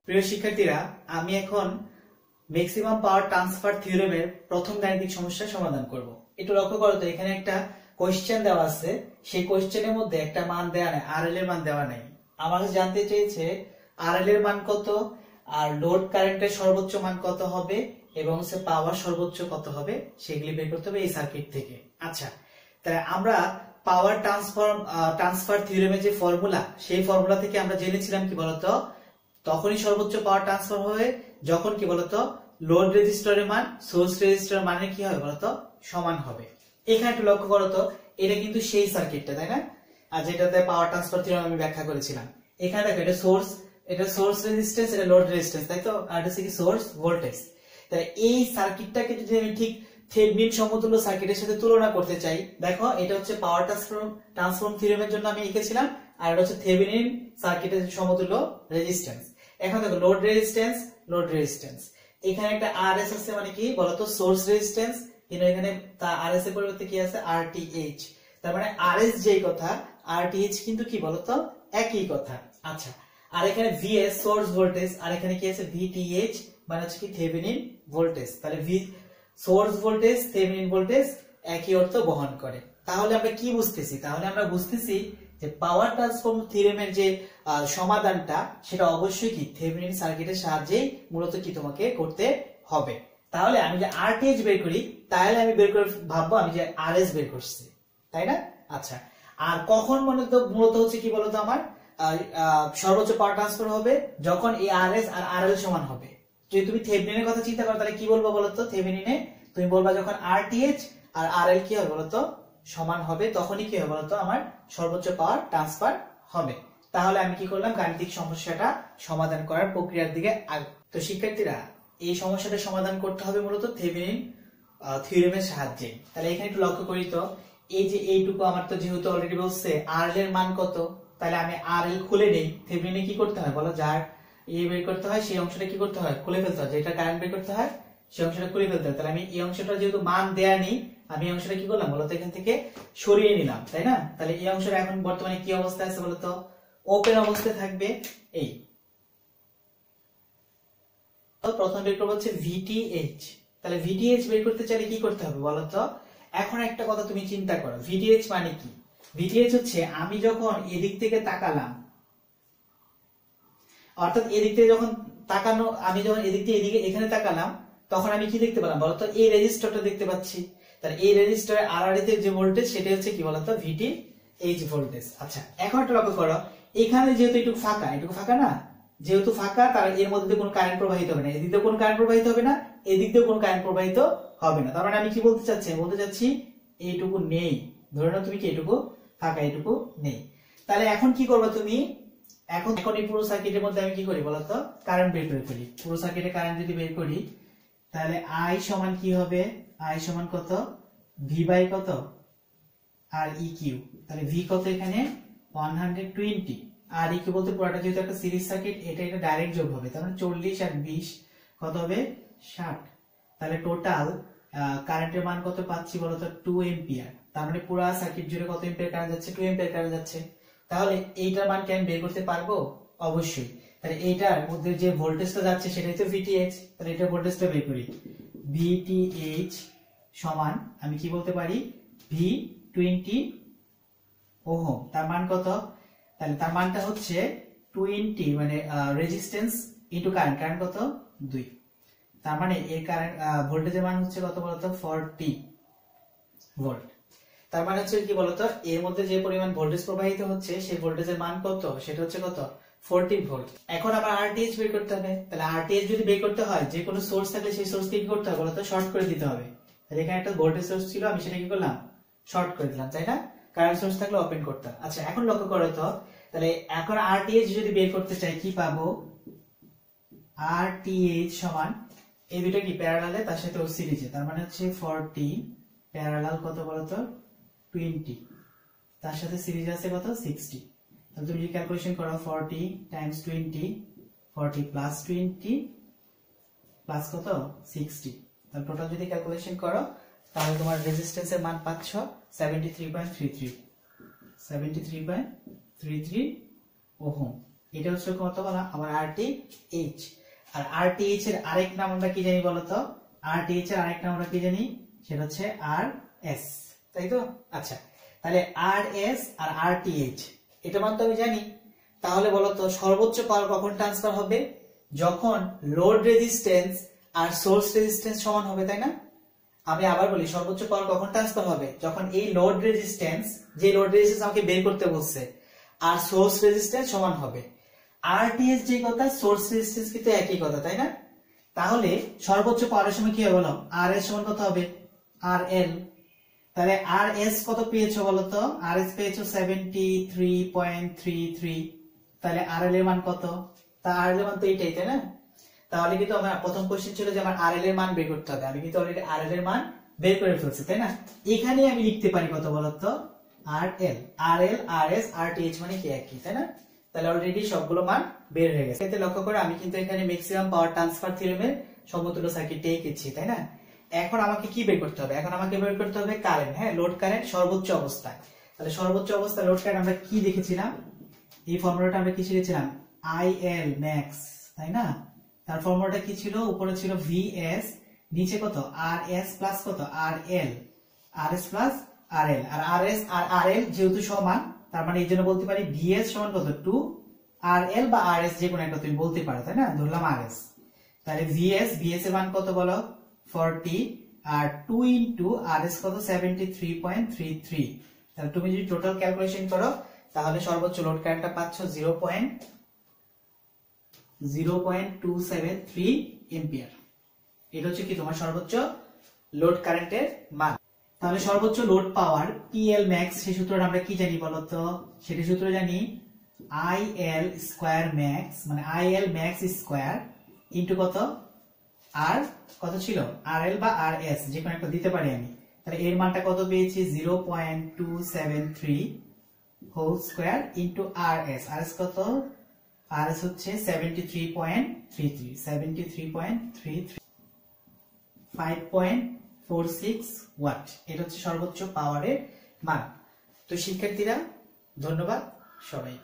প্রিয় শিক্ষার্থীরা, আমি এখন ম্যাক্সিমাম পাওয়ার ট্রান্সফার থিওরেমের প্রথম গাণিতিক সমস্যার সমাধান করব। একটু লক্ষ্য করো তো, এখানে একটা কোশ্চেন দেওয়া আছে, সেই কোশ্চেনের মধ্যে একটা মান দেওয়া নেই, আরএল এর মান দেওয়া নেই। আমাকে জানতে চেয়েছে আরএল এর মান কত, আর লোড কারেন্টের সর্বোচ্চ মান কত হবে, এবং সে পাওয়ার সর্বোচ্চ কত হবে, সেগুলি বের করতে হবে এই সার্কিট থেকে। আচ্ছা, তাহলে আমরা পাওয়ার ট্রান্সফার থিওরেমের যে ফর্মুলা, সেই ফর্মুলা থেকে আমরা জেনেছিলাম কি বলতো, তখনই সর্বোচ্চ পাওয়ার ট্রান্সফার হবে যখন কি বলতো লোড রেজিস্টরের মান সোর্স রেজিস্টরের মানের কি হবে বলতো সমান হবে। এখানে একটু লক্ষ্য করো তো, এটা কিন্তু সেই সার্কিটটা, তাই না? আর যেটাতে পাওয়ার ট্রান্সফার থিওরেম আমি ব্যাখ্যা করেছিলাম। এখানে দেখো, এটা সোর্স রেজিস্ট্যান্স, এটা লোড রেজিস্ট্যান্স, তাই তো? আর এটা কি সোর্স ভোল্টেজ। তাহলে এই সার্কিটটাকে যদি আমি ঠিক থেভেনিন সমতুল্য সার্কিটের সাথে তুলনা করতে চাই, দেখো এটা হচ্ছে পাওয়ার ট্রান্সফর্ম থিওরেমের জন্য আমি লিখেছিলাম, আর এটা হচ্ছে থেভেনিন সার্কিটের সমতুল্য রেজিস্ট্যান্স। এখন দেখো লোড রেজিস্ট্যান্স, এখানে একটা আরএস আছে, মানে কি বলতো সোর্স রেজিস্ট্যান্স, কিন্তু এখানে তা আরএস এর পরিবর্তে কি আছে আরটিএইচ। তার মানে আরএস যেই কথা, আরটিএইচ কিন্তু কি বলতো একই কথা। আচ্ছা, আর এখানে ভিএস সোর্স ভোল্টেজ, আর এখানে কি আছে ভিটিএইচ, মানে হচ্ছে কি থেভেনিন ভোল্টেজ। তাহলে সোর্স ভোল্টেজ থেভেনিন ভোল্টেজ একই অর্থ বহন করে। তাহলে আমরা কি বুঝতেছি? তাহলে আমরা বুঝতেছি যে পাওয়ার ট্রান্সফর্ম থিওরেমের যে সমাধানটা, সেটা অবশ্যই কি থেভেনিন সার্কিটের সাহায্যেই মূলত কি তোমাকে করতে হবে। তাহলে আমি যে আরটিএইচ বের করি, তাহলে আমি বের করে ভাববো আমি যে আরএস বের করছি, তাই না? আচ্ছা, আর কখন মূলত হচ্ছে কি বলতো আমার সর্বোচ্চ পাওয়ার ট্রান্সফার হবে যখন এই আরএস আর আরএল সমান হবে। যদি তুমি থেভেনিনের কথা চিন্তা করো, তাহলে কি বলবো বলতো? থেভেনিনে তুমি বলবা যখন আরটিএইচ আর আরএল কি হবে বলতো সমান হবে, তখনই কি হবে বলতো আমার সর্বোচ্চ পাওয়ার ট্রান্সফার হবে। তাহলে আমি কি করলাম, গাণিতিক সমস্যাটা সমাধান করার প্রক্রিয়ার দিকে। তো শিক্ষার্থীরা, এই সমস্যাটা সমাধান করতে হবে মূলত থেভেনিন থিওরেমের সাহায্যে। তাহলে এখানে একটু লক্ষ্য করি তো, এই যে এইটুকু আমার তো যেহেতু অলরেডি বলছে আরএল এর মান কত, তাহলে আমি আরএল খুলে নেই। থেভেনিনে কি করতে হয় বলো, যার বের করতে হয় সেই অংশটা কি করতে হয়, খুলে ফেলতে হয়। যেটা কারেন্ট বের করতে হয় সেই অংশটা খুলে ফেলতে হয়। তাহলে আমি এই অংশটা যেহেতু মান দেয়া নেই, আমি এই অংশটা কি করলাম বলতো এখান থেকে সরিয়ে নিলাম, তাই না? তাহলে এই অংশটা এখন বর্তমানে কি অবস্থায় আছে বলতো, ওপেন অবস্থায় থাকবে। এই প্রথম বের করবো হচ্ছে ভিটিএইচ। তাহলে ভিটিএইচ বের করতে চাইলে কি করতে হবে বলতো? এখন একটা কথা তুমি চিন্তা করো, ভিটিএইচ মানে কি? ভিটিএইচ হচ্ছে আমি যখন এদিক থেকে তাকালাম, অর্থাৎ এদিক থেকে যখন তাকানো, আমি যখন এদিক থেকে এদিকে এখানে তাকালাম, তখন আমি কি দেখতে পেলাম বলতো এই রেজিস্টরটা দেখতে পাচ্ছি। তাহলে এই রেজিস্টরের আরআরএতে যে ভোল্টেজ, সেটা হচ্ছে কি বলতো ভিটিএইচ ভোল্টেজ। আচ্ছা, এখন একটা লক্ষ্য করো, এখানে যেহেতু এটুকু ফাঁকা না, যেহেতু ফাঁকা, তার এর মধ্যে কোনো কারেন্ট প্রবাহিত হবে না, এদিক দিয়ে কোনো কারেন্ট প্রবাহিত হবে না, এদিক দিয়ে কোনো কারেন্ট প্রবাহিত হবে না। তার মানে আমি কি বলতে চাচ্ছি? বলতে চাচ্ছি এইটুকু নেই। ধরে নাও তুমি কি এটুকু ফাঁকা, এটুকু নেই। তাহলে এখন কি করবে তুমি? এখন এই পুরো সার্কিটের মধ্যে আমি কি করি বলতো কারেন্ট বের করে ফেলি। পুরো সার্কিটে কারেন্ট যদি বের করি, তাহলে আই সমান কি হবে? আই সমান কত? ভি বাই কত আর ই কিউ। তাহলে ভি কত এখানে 120, আর ই কিউ বলতে পুরোটা যেহেতু একটা সিরিজ সার্কিট, এটা ডাইরেক্ট যোগ হবে। তার মানে 40 আর 20 কত হবে? 60। তাহলে টোটাল কারেন্টের মান কত পাচ্ছি বলতো 2 এম্পিয়ার। তার মানে পুরো সার্কিট জুড়ে কত এম্পিয়ার কারেন্ট যাচ্ছে? 2 এম্পিয়ার কারেন্ট যাচ্ছে। তাহলে এইটার মান কি আমি বের করতে পারবো? অবশ্যই। তাহলে এইটার মধ্যে যে ভোল্টেজটা যাচ্ছে সেটাই তো ভিটিএইচ। তাহলে এটা ভোল্টেজটা বের করি, ভিটিএইচ সমান আমি কি বলতে পারি V20 ওহম। তার মান কত? তাহলে তার মানটা হচ্ছে 20, মানে রেজিস্ট্যান্স ইনটু কারেন্ট। কারেন্ট কত? 2। তার মানে এর কারেন্ট ভোল্টেজের মান হচ্ছে কত বলতো 40 ভোল্ট। তার মানে হচ্ছে কি বলতো, এর মধ্যে যে পরিমাণ ভোল্টেজ প্রবাহিত হচ্ছে সেই ভোল্টেজের মান কত? সেটা হচ্ছে কত? 40 ভোল্ট। এখন আবার আরটিএইচ বের করতে হবে। তাহলে আরটিএইচ যদি বের করতে হয়, যে কোনো সোর্স থাকলে সেই সোর্সকে কি করতে হবে বলতো শর্ট করে দিতে হবে। তাহলে এখানে একটা ভোল্টেজ সোর্স ছিল, আমি সেটা কি করলাম? শর্ট করে দিলাম, তাই না? কারেন্ট সোর্স থাকলে ওপেন করতাম। আচ্ছা, এখন লক্ষ্য করো তো, তাহলে এখন আরটিএইচ যদি বের করতে চাই কি পাবো? আরটিএইচ সমান এই দুটো কি প্যারালালে, তার সাথে ও সিরিজে। তার মানে হচ্ছে 40 প্যারালাল কত বলতো 20, তার সাথে সিরিজ আছে কত 60। তাহলে তুমি যদি ক্যালকুলেশন করো 40 টাইমস 20, 40 প্লাস 20 প্লাস কত 60, তাহলে টোটাল যদি ক্যালকুলেশন করো, তাহলে তোমার রেজিস্ট্যান্সের মান পাচ্ছ 73.33 ওহম। এটা হচ্ছে কত বলা আমার RTH। আর RTH এর আরেক নাম আমরা কি জানি বলতো? RTH এর আরেক নাম আমরা কি জানি? সেটা হচ্ছে RS, তাই তো? আচ্ছা, তাহলে RS আর RTH এটা মান তো আমি জানি। তাহলে বলতো সর্বোচ্চ পাওয়ার কখন ট্রান্সফার হবে? যখন লোড রেজিস্ট্যান্স আর সোর্স রেজিস্ট্যান্স সমান হবে, তাই না? আমি আবার বলি, সর্বোচ্চ পাওয়ার কখন ট্রান্সফার হবে? যখন এই লোড রেজিস্ট্যান্স, যে লোড রেজিস্ট্যান্স আমাকে বের করতে বলছে, আর সোর্স রেজিস্ট্যান্স সমান হবে। RTH যে কথা, সোর্স রেজিস্ট্যান্স কিন্তু একই কথা, তাই না? তাহলে সর্বোচ্চ পাওয়ারের সময় কি হবে বলো? RS সমান কত হবে? RL। তাহলে RS কত পেয়েছো বলতো? RS পেয়েছো 73.33। তাহলে RL এর মান কত? তা RL এর মান তো এইটাই, তাই না? তাহলে কিন্তু আমার প্রথম কোশ্চেন ছিল যে আমার RL এর মান বের করতে হবে। আমি কিন্তু অলরেডি RL এর মান বের করে ফেলছি, তাই না? এখানে আমি লিখতে পারি কত বলতো? RL, RL, RS, RTH মানে কি একই, তাই না? তাহলে অলরেডি সবগুলো মান বের হয়ে গেছে। এতে লক্ষ্য করে আমি কিন্তু এখানে ম্যাক্সিমাম পাওয়ার ট্রান্সফার থিওরেমের সমতুল্য সার্কিটটা এঁকেছি, তাই না? এখন আমাকে কি বের করতে হবে? এখন আমাকে বের করতে হবে কারেন্ট, হ্যাঁ, লোড কারেন্ট সর্বোচ্চ অবস্থায়। তাহলে সর্বোচ্চ অবস্থায় লোড কারেন্ট আমরা কি দেখেছিলাম? এই ফর্মুলাটা আমরা কি শিখেছিলাম? IL max, তাই না? তার ফর্মুলাটা কি ছিল? উপরে ছিল VS, নিচে কত? RS প্লাস কত? RL, RS plus RL। আর RS আর RL যেহেতু সমান, তার মানে এই জন্য বলতে পারি VS সমান কত? 2 RL বা RS যে কোনো একটা তুমি বলতে পারো, তাই না? ধরলাম RS। তাহলে VS এর মান কত বলো? 40, আর 2 ইনটু RS কত? 73.33। তাহলে তুমি যদি টোটাল ক্যালকুলেশন করো তাহলে সর্বোচ্চ লোড কারেন্টটা পাচ্ছ 0.273 এম্পিয়ার। এটা হচ্ছে কি তোমার সর্বোচ্চ লোড কারেন্টের মান। তাহলে সর্বোচ্চ লোড পাওয়ার PL max, সেই সূত্রটা আমরা কি জানি বলতো? সেটা সূত্র জানি IL স্কয়ার max, মানে IL max স্কয়ার ইনটু কত? আর কত ছিল? RL বা RS যে কোনো একটা দিতে পারি আমি। তাহলে এর মানটা কত পেয়েছি? 0.273 whole square into RS। RS কত? RS হচ্ছে 73.33, 5.46 ওয়াট। এটা হচ্ছে সর্বোচ্চ পাওয়ারের মান। তো শিক্ষার্থীরা, ধন্যবাদ সবাইকে।